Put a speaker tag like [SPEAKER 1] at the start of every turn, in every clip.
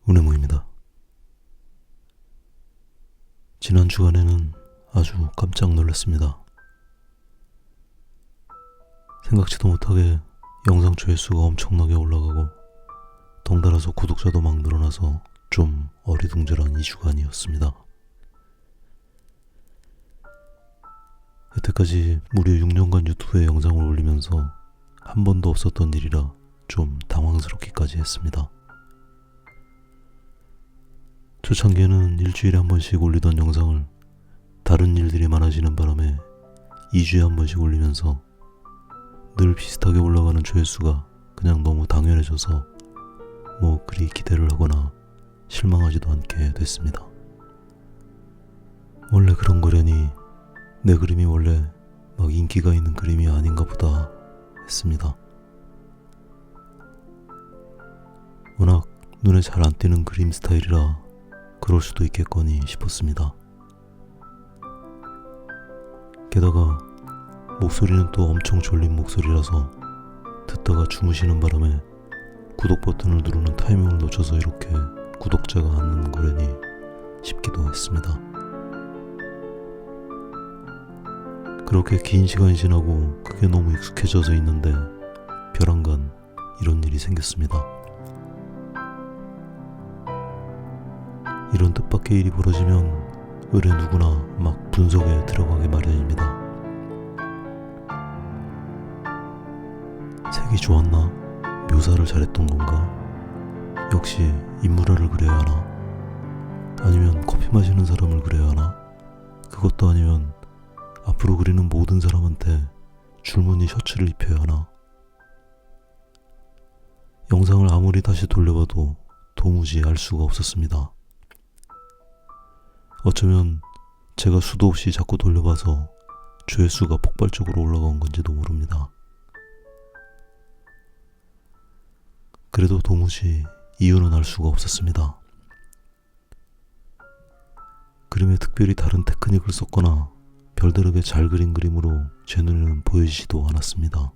[SPEAKER 1] 은혜모입니다. 지난 주간에는 아주 깜짝 놀랐습니다. 생각지도 못하게 영상 조회수가 엄청나게 올라가고 덩달아서 구독자도 막 늘어나서 좀 어리둥절한 2주간이었습니다. 여태까지 무려 6년간 유튜브에 영상을 올리면서 한 번도 없었던 일이라 좀 당황스럽기까지 했습니다. 초창기에는 일주일에 한 번씩 올리던 영상을 다른 일들이 많아지는 바람에 2주에 한 번씩 올리면서 늘 비슷하게 올라가는 조회수가 그냥 너무 당연해져서 뭐 그리 기대를 하거나 실망하지도 않게 됐습니다. 원래 그런 거려니 내 그림이 원래 막 인기가 있는 그림이 아닌가 보다 했습니다. 워낙 눈에 잘 안 띄는 그림 스타일이라 그럴 수도 있겠거니 싶었습니다. 게다가 목소리는 또 엄청 졸린 목소리라서 듣다가 주무시는 바람에 구독 버튼을 누르는 타이밍을 놓쳐서 이렇게 구독자가 안 느는 거려니 싶기도 했습니다. 그렇게 긴 시간이 지나고 그게 너무 익숙해져서 있는데 벼랑간 이런 일이 생겼습니다. 이런 뜻밖의 일이 벌어지면 의뢰 누구나 막 분석에 들어가게 마련입니다. 색이 좋았나? 묘사를 잘했던 건가? 역시 인물화를 그려야 하나? 아니면 커피 마시는 사람을 그려야 하나? 그것도 아니면 앞으로 그리는 모든 사람한테 줄무늬 셔츠를 입혀야 하나? 영상을 아무리 다시 돌려봐도 도무지 알 수가 없었습니다. 어쩌면 제가 수도 없이 자꾸 돌려봐서 조회수가 폭발적으로 올라간 건지도 모릅니다. 그래도 도무지 이유는 알 수가 없었습니다. 그림에 특별히 다른 테크닉을 썼거나 별다르게 잘 그린 그림으로 제 눈에는 보이지도 않았습니다.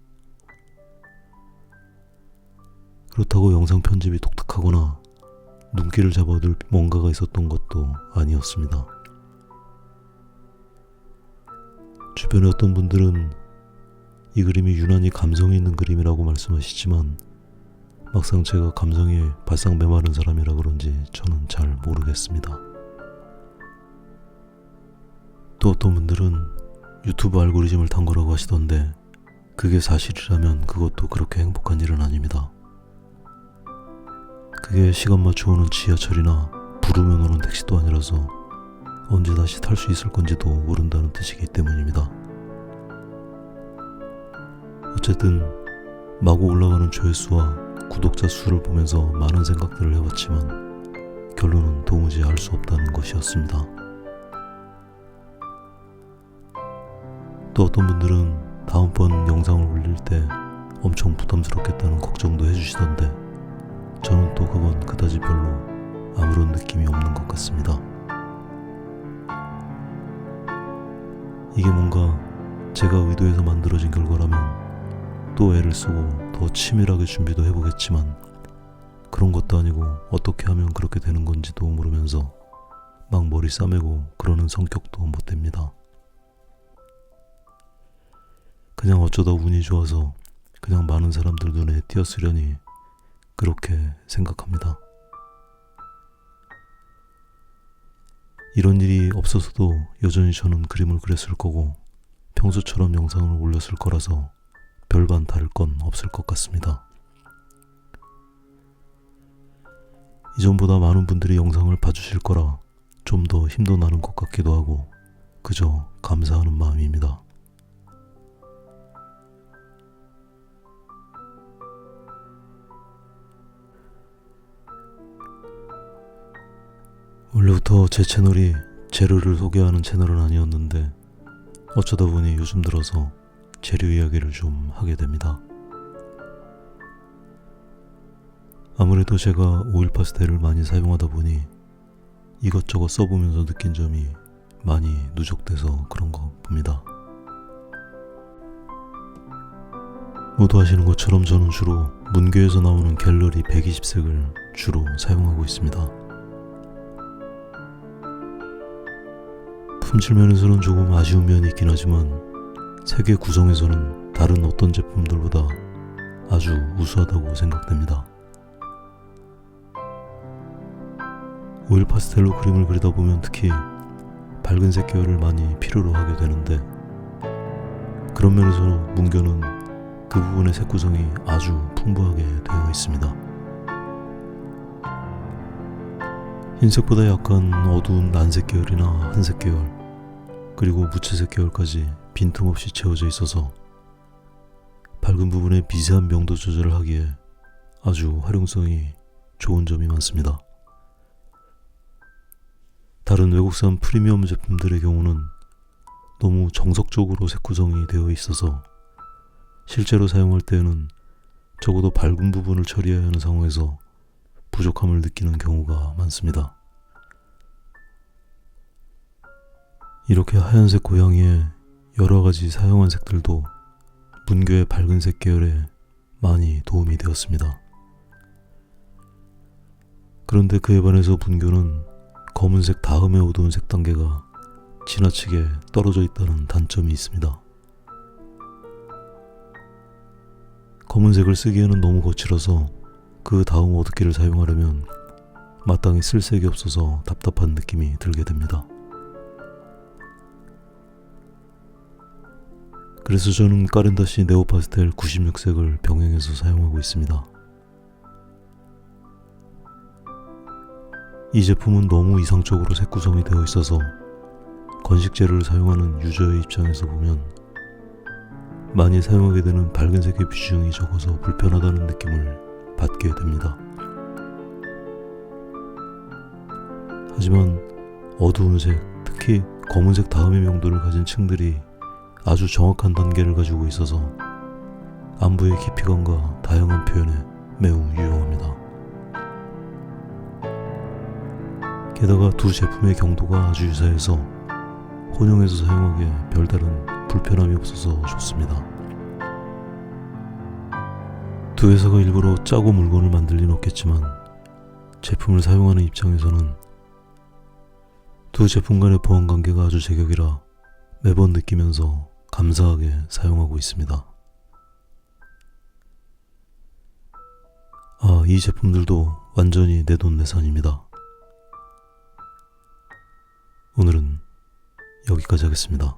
[SPEAKER 1] 그렇다고 영상 편집이 독특하거나 눈길을 잡아둘 뭔가가 있었던 것도 아니었습니다. 주변에 어떤 분들은 이 그림이 유난히 감성이 있는 그림이라고 말씀하시지만 막상 제가 감성이 발상 메마른 사람이라 그런지 저는 잘 모르겠습니다. 또 어떤 분들은 유튜브 알고리즘을 탄 거라고 하시던데 그게 사실이라면 그것도 그렇게 행복한 일은 아닙니다. 그게 시간 맞춰오는 지하철이나 부르면 오는 택시도 아니라서 언제 다시 탈 수 있을 건지도 모른다는 뜻이기 때문입니다. 어쨌든 마구 올라가는 조회수와 구독자 수를 보면서 많은 생각들을 해봤지만 결론은 도무지 알 수 없다는 것이었습니다. 또 어떤 분들은 다음번 영상을 올릴 때 엄청 부담스럽겠다는 걱정도 해주시던데 저는 또 그건 그다지 별로 아무런 느낌이 없는 것 같습니다. 이게 뭔가 제가 의도해서 만들어진 결과라면 또 애를 쓰고 더 치밀하게 준비도 해보겠지만 그런 것도 아니고 어떻게 하면 그렇게 되는 건지도 모르면서 막 머리 싸매고 그러는 성격도 못 됩니다. 그냥 어쩌다 운이 좋아서 그냥 많은 사람들 눈에 띄었으려니 그렇게 생각합니다. 이런 일이 없어서도 여전히 저는 그림을 그렸을 거고 평소처럼 영상을 올렸을 거라서 별반 다를 건 없을 것 같습니다. 이전보다 많은 분들이 영상을 봐주실 거라 좀 더 힘도 나는 것 같기도 하고 그저 감사하는 마음입니다. 원래부터 제 채널이 재료를 소개하는 채널은 아니었는데 어쩌다 보니 요즘 들어서 재료 이야기를 좀 하게 됩니다. 아무래도 제가 오일 파스텔을 많이 사용하다 보니 이것저것 써보면서 느낀 점이 많이 누적돼서 그런 거 봅니다. 모두 아시는 것처럼 저는 주로 문교에서 나오는 갤러리 120색을 주로 사용하고 있습니다. 품질 면에서는 조금 아쉬운 면이 있긴 하지만 색의 구성에서는 다른 어떤 제품들보다 아주 우수하다고 생각됩니다. 오일 파스텔로 그림을 그리다 보면 특히 밝은 색 계열을 많이 필요로 하게 되는데, 그런 면에서 문교는 그 부분의 색 구성이 아주 풍부하게 되어 있습니다. 흰색보다 약간 어두운 난색 계열이나 한색 계열, 그리고 무채색 계열까지 빈틈없이 채워져 있어서 밝은 부분의 미세한 명도 조절을 하기에 아주 활용성이 좋은 점이 많습니다. 다른 외국산 프리미엄 제품들의 경우는 너무 정석적으로 색 구성이 되어 있어서 실제로 사용할 때에는 적어도 밝은 부분을 처리해야 하는 상황에서 부족함을 느끼는 경우가 많습니다. 이렇게 하얀색 고양이에 여러가지 사용한 색들도 문교의 밝은 색 계열에 많이 도움이 되었습니다. 그런데 그에 반해서 문교는 검은색 다음에 어두운 색 단계가 지나치게 떨어져 있다는 단점이 있습니다. 검은색을 쓰기에는 너무 거칠어서 그 다음 어둡기를 사용하려면 마땅히 쓸 색이 없어서 답답한 느낌이 들게 됩니다. 그래서 저는 까렌다시 네오파스텔 96색을 병행해서 사용하고 있습니다. 이 제품은 너무 이상적으로 색 구성이 되어 있어서 건식 재료를 사용하는 유저의 입장에서 보면 많이 사용하게 되는 밝은 색의 비중이 적어서 불편하다는 느낌을 받게 됩니다. 하지만 어두운 색, 특히 검은색 다음의 명도를 가진 층들이 아주 정확한 단계를 가지고 있어서 안부의 깊이감과 다양한 표현에 매우 유용합니다. 게다가 두 제품의 경도가 아주 유사해서 혼용해서 사용하기에 별다른 불편함이 없어서 좋습니다. 두 회사가 일부러 짜고 물건을 만들 리는 없겠지만 제품을 사용하는 입장에서는 두 제품 간의 보안 관계가 아주 제격이라 매번 느끼면서 감사하게 사용하고 있습니다. 이 제품들도 완전히 내돈내산입니다. 오늘은 여기까지 하겠습니다.